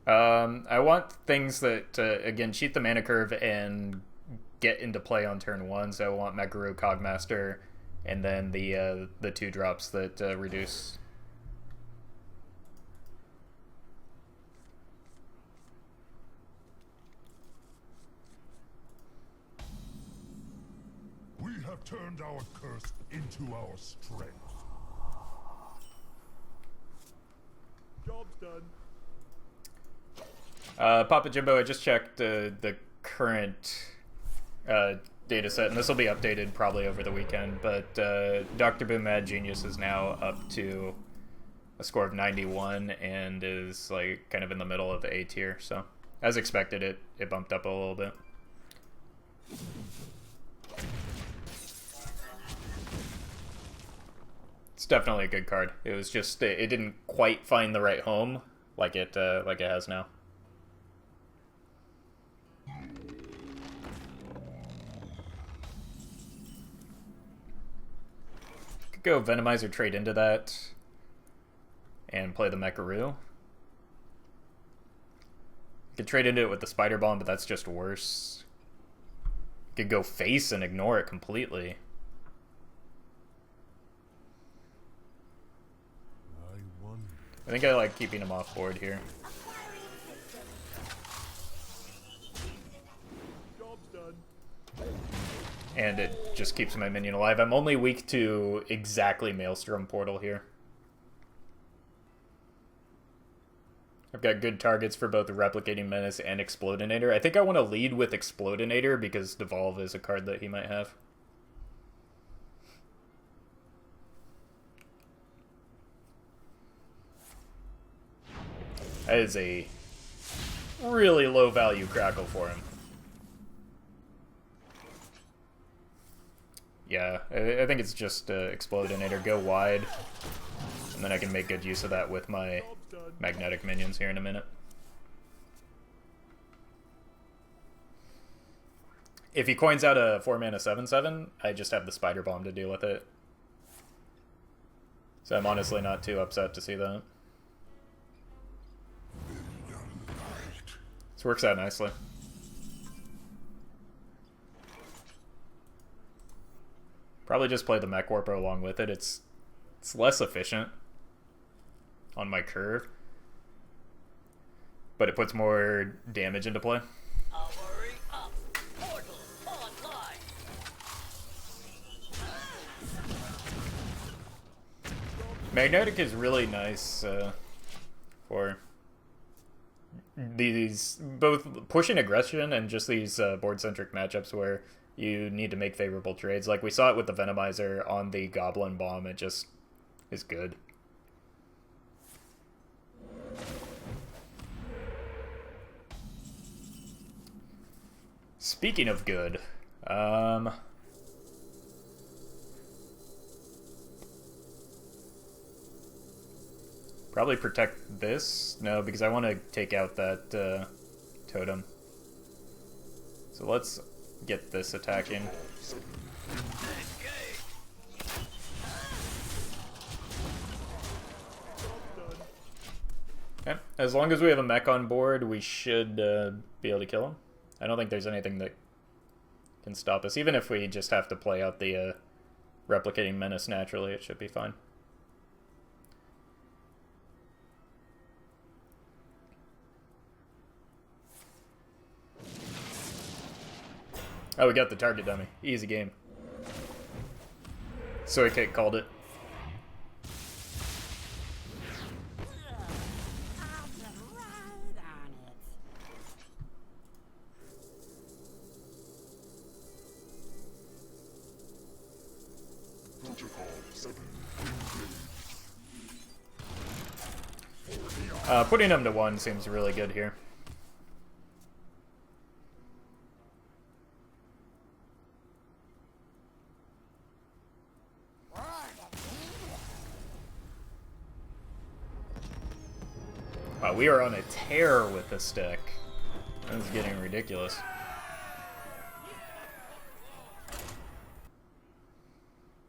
I want things that, again, cheat the mana curve and get into play on turn one. So I want Mechwarper, Cogmaster, and then the 2-drops that reduce. We have turned our curse into our strength. Job's done. Papa Jimbo, I just checked the current data set, and this will be updated probably over the weekend, but Dr. Boom Mad Genius is now up to a score of 91 and is like kind of in the middle of the A tier, so as expected it bumped up a little bit. It's definitely a good card. It was just it didn't quite find the right home like it has now. Could go Venomizer, trade into that, and play the Mecharoo. Could trade into it with the Spider Bomb, but that's just worse. Could go face and ignore it completely. I think I like keeping him off board here. Job's done. And it just keeps my minion alive. I'm only weak to exactly Maelstrom Portal here. I've got good targets for both the Replicating Menace and Explodinator. I think I want to lead with Explodinator because Devolve is a card that he might have. That is a really low value Crackle for him. Yeah, I think it's just Explodinator, go wide, and then I can make good use of that with my magnetic minions here in a minute. If he coins out a 4-mana 7/7, I just have the Spider Bomb to deal with it. So I'm honestly not too upset to see that. This works out nicely. Probably just play the Mechwarper along with it. It's less efficient on my curve, but it puts more damage into play. Magnetic is really nice for these both pushing aggression and just these board-centric matchups where you need to make favorable trades. Like we saw it with the Venomizer on the Goblin Bomb. It just is good. Speaking of good, probably protect this. No, because I want to take out that totem. So let's get this attacking. Okay. As long as we have a mech on board, we should be able to kill him. I don't think there's anything that can stop us. Even if we just have to play out the Replicating Menace naturally, it should be fine. Oh, we got the target dummy. Easy game. Soy Cake called it. Putting him to 1 seems really good here. Wow, we are on a tear with this deck. This is getting ridiculous.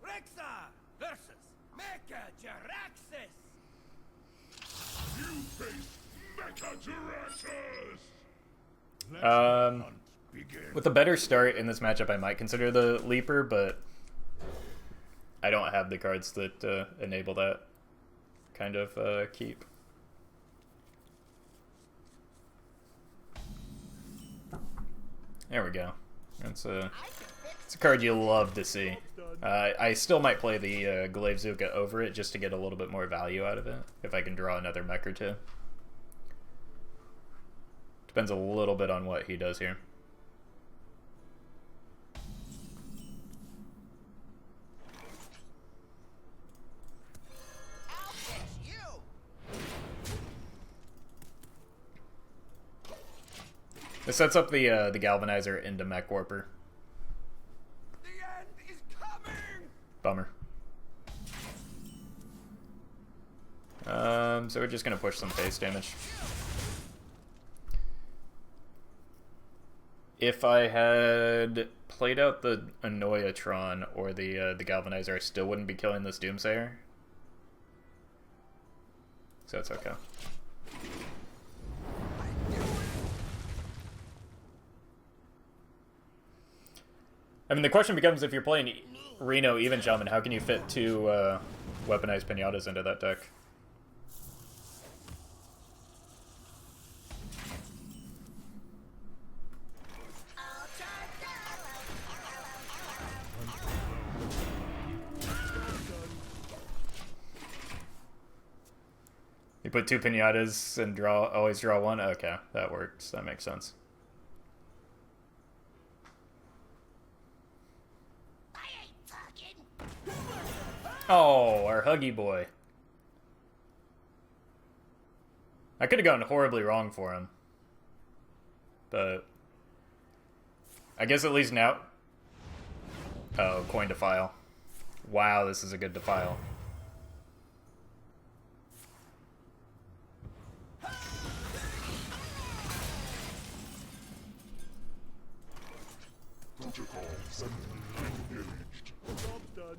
Rexa versus Mecha Jaraxxus. You face With a better start in this matchup, I might consider the Leaper, but I don't have the cards that enable that kind of keep. There we go. It's a card you love to see. I still might play the Glaivezuka over it just to get a little bit more value out of it, if I can draw another mech or two. Depends a little bit on what he does here. This sets up the Galvanizer into Mechwarper. The end is coming. Bummer. So we're just gonna push some face damage. If I had played out the Annoyatron or the Galvanizer, I still wouldn't be killing this Doomsayer. So it's okay. I mean, the question becomes, if you're playing Reno Even Shaman, how can you fit two weaponized pinatas into that deck? You put two pinatas and always draw one? Okay, that works. That makes sense. Oh, our Huggy Boy. I could have gone horribly wrong for him. But I guess at least now... Oh, coin defile. Wow, this is a good defile. Protocol 7 engaged. Job done.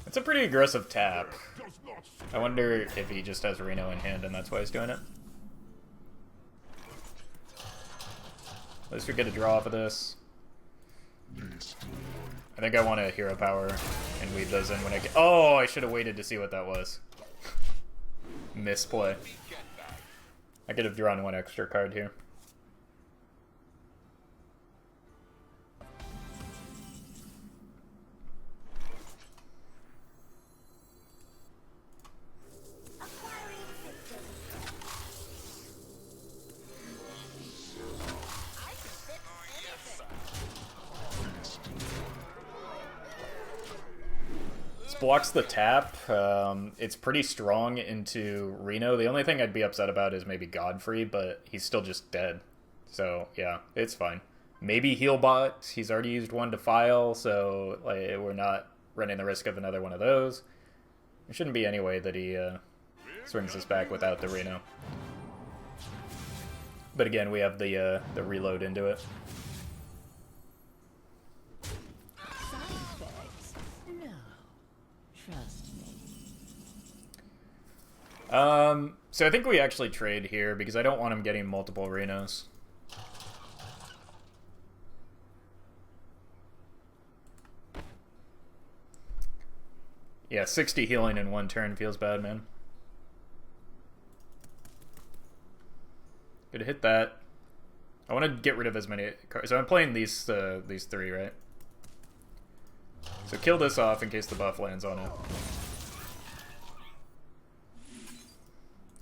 It's a pretty aggressive tap. I wonder if he just has Reno in hand and that's why he's doing it. At least we get a draw off of this. I think I want a hero power and weave those in when I get... Oh, I should have waited to see what that was. Misplay. I could have drawn one extra card here. Blocks the tap. It's pretty strong into Reno. The only thing I'd be upset about is maybe Godfrey, but he's still just dead. So, yeah, it's fine. Maybe Healbot. He's already used one to file, so like, we're not running the risk of another one of those. There shouldn't be any way that he swings this back without the Reno. But again, we have the reload into it. So I think we actually trade here because I don't want him getting multiple Renos. Yeah, 60 healing in one turn feels bad, man. Gonna hit that. I want to get rid of as many cards. So I'm playing these three, right? So kill this off in case the buff lands on it.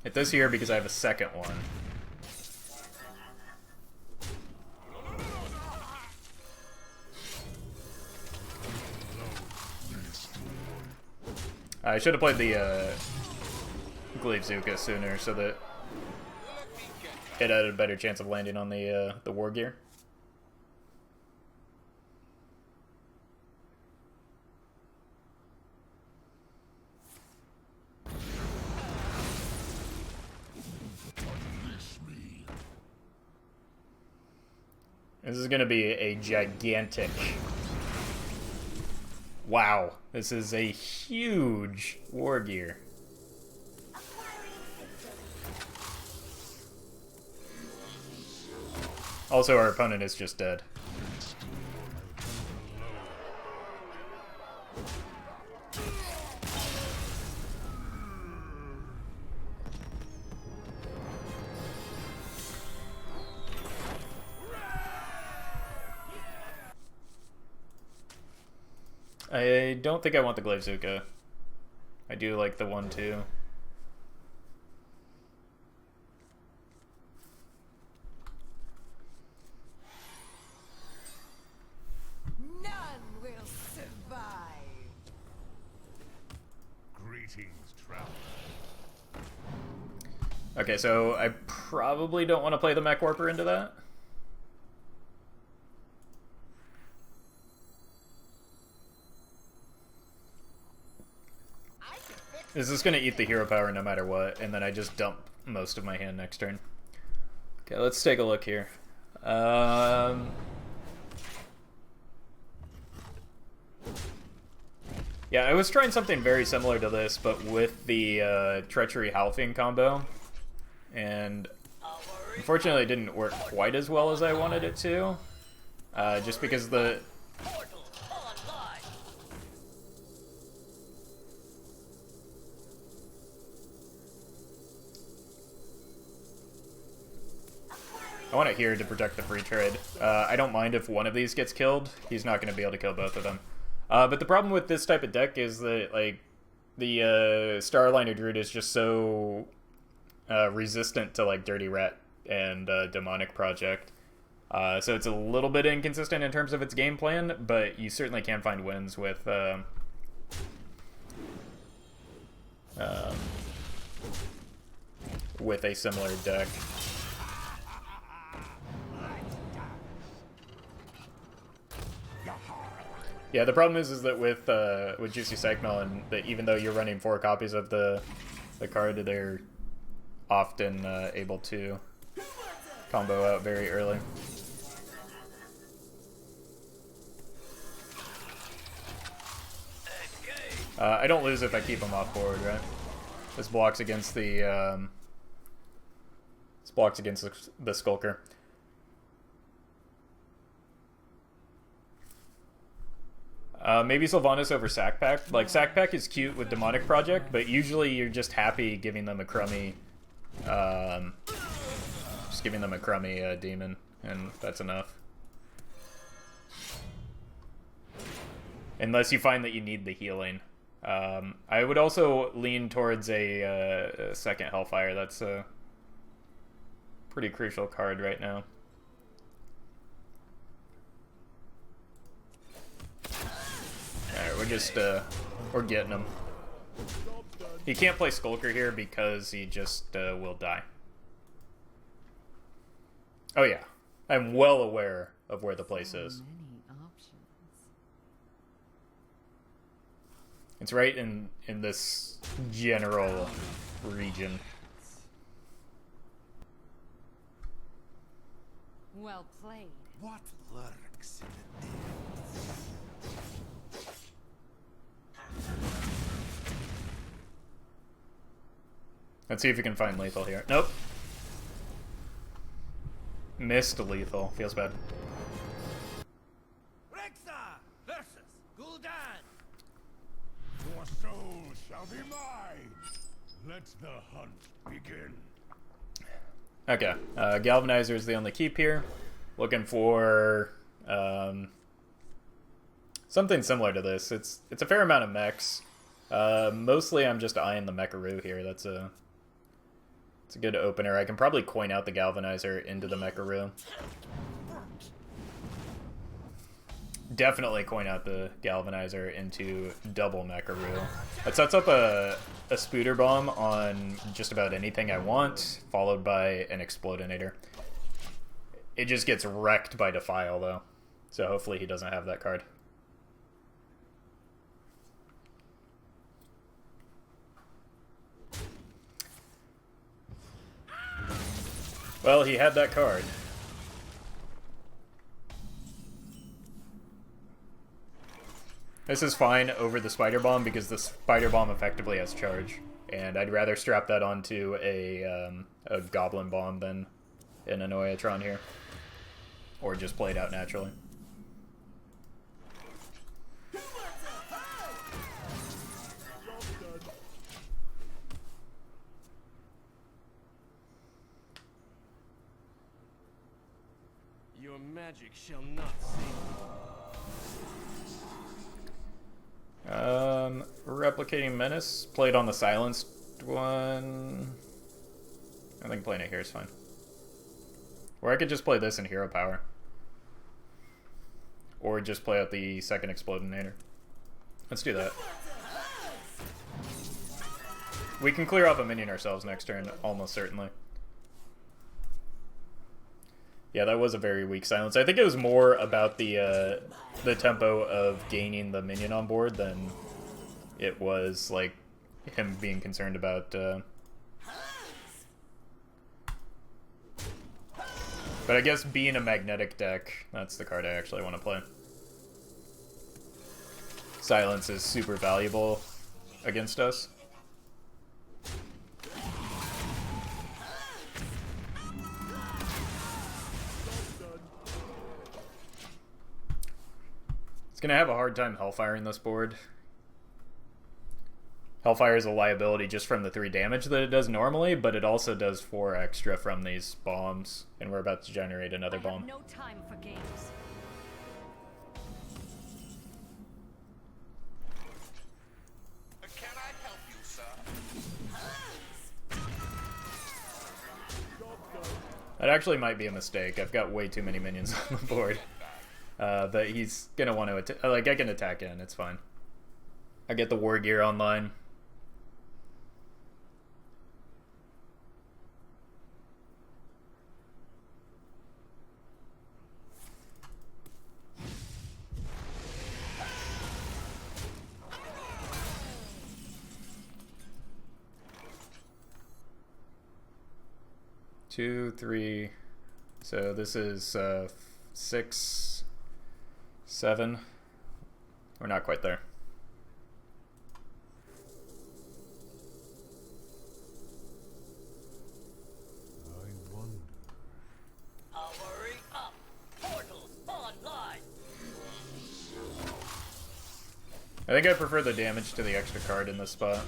Hit this here because I have a second one. I should have played the Glaivezuka sooner so that it had a better chance of landing on the war gear. This is gonna be a gigantic... Wow, this is a huge war gear. Also, our opponent is just dead. I don't think I want the Glaivezuka. I do like the 1-2. None will survive. Greetings, traveler. Okay, so I probably don't want to play the Mechwarper into that. Is this going to eat the hero power no matter what, and then I just dump most of my hand next turn? Okay, let's take a look here. Yeah, I was trying something very similar to this, but with the Treachery Halfing combo, and unfortunately it didn't work quite as well as I wanted it to, just because the... I want it here to protect the free trade. I don't mind if one of these gets killed. He's not going to be able to kill both of them. But the problem with this type of deck is that, like, the Starliner Druid is just so resistant to, like, Dirty Rat and Demonic Project. So it's a little bit inconsistent in terms of its game plan, but you certainly can find wins with a similar deck. Yeah, the problem is that with Juicy Psychmelon, that even though you're running 4 copies of the card, they're often able to combo out very early. I don't lose if I keep them off board, right? This blocks against the the Skulker. Maybe Sylvanas over Sackpack. Like, Sackpack is cute with Demonic Project, but usually you're just happy giving them a crummy, demon, and that's enough. Unless you find that you need the healing. I would also lean towards a second Hellfire. That's a pretty crucial card right now. Alright, we're just, we're getting him. He can't play Skulker here because he just, will die. Oh yeah, I'm well aware of where the place is. It's right in this general region. Well played. What lurks in the depths? Let's see if we can find lethal here. Nope. Missed lethal. Feels bad. Rexa versus Gul'dan. Your soul shall be mine. Let the hunt begin. Okay. Galvanizer is the only keep here. Looking for something similar to this. It's a fair amount of mechs. Mostly I'm just eyeing the Mecharoo here. It's a good opener. I can probably coin out the Galvanizer into the Mecharoo. Definitely coin out the Galvanizer into double Mecharoo. That sets up a Spooter Bomb on just about anything I want, followed by an Explodinator. It just gets wrecked by Defile, though. So hopefully he doesn't have that card. Well, he had that card. This is fine over the Spider Bomb because the Spider Bomb effectively has charge. And I'd rather strap that onto a Goblin Bomb than an Annoyatron here. Or just play it out naturally. Your magic shall not save you. Replicating Menace. Played on the silenced one. I think playing it here is fine. Or I could just play this in Hero Power. Or just play out the second Explodinator. Let's do that. We can clear off a minion ourselves next turn, almost certainly. Yeah, that was a very weak silence. I think it was more about the tempo of gaining the minion on board than it was, like, him being concerned about... But I guess being a magnetic deck, that's the card I actually want to play. Silence is super valuable against us. It's gonna have a hard time Hellfiring this board. Hellfire is a liability just from the 3 damage that it does normally, but it also does 4 extra from these bombs, and we're about to generate another bomb. No time for games. Can I help you, sir? That actually might be a mistake. I've got way too many minions on the board. But he's gonna want to attack. Like, I can attack in, it's fine. I get the war gear online. Two, 3. So this is 6, 7. We're not quite there. I wonder. Hurry up! Portals online! I think I prefer the damage to the extra card in this spot.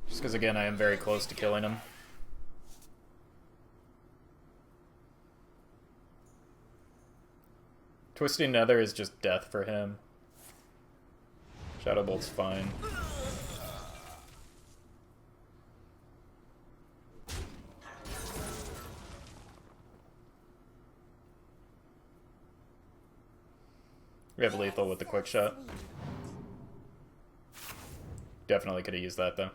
Just because, again, I am very close to killing him. Twisting Nether is just death for him. Shadow Bolt's fine. We have lethal with the quick shot. Definitely could have used that though.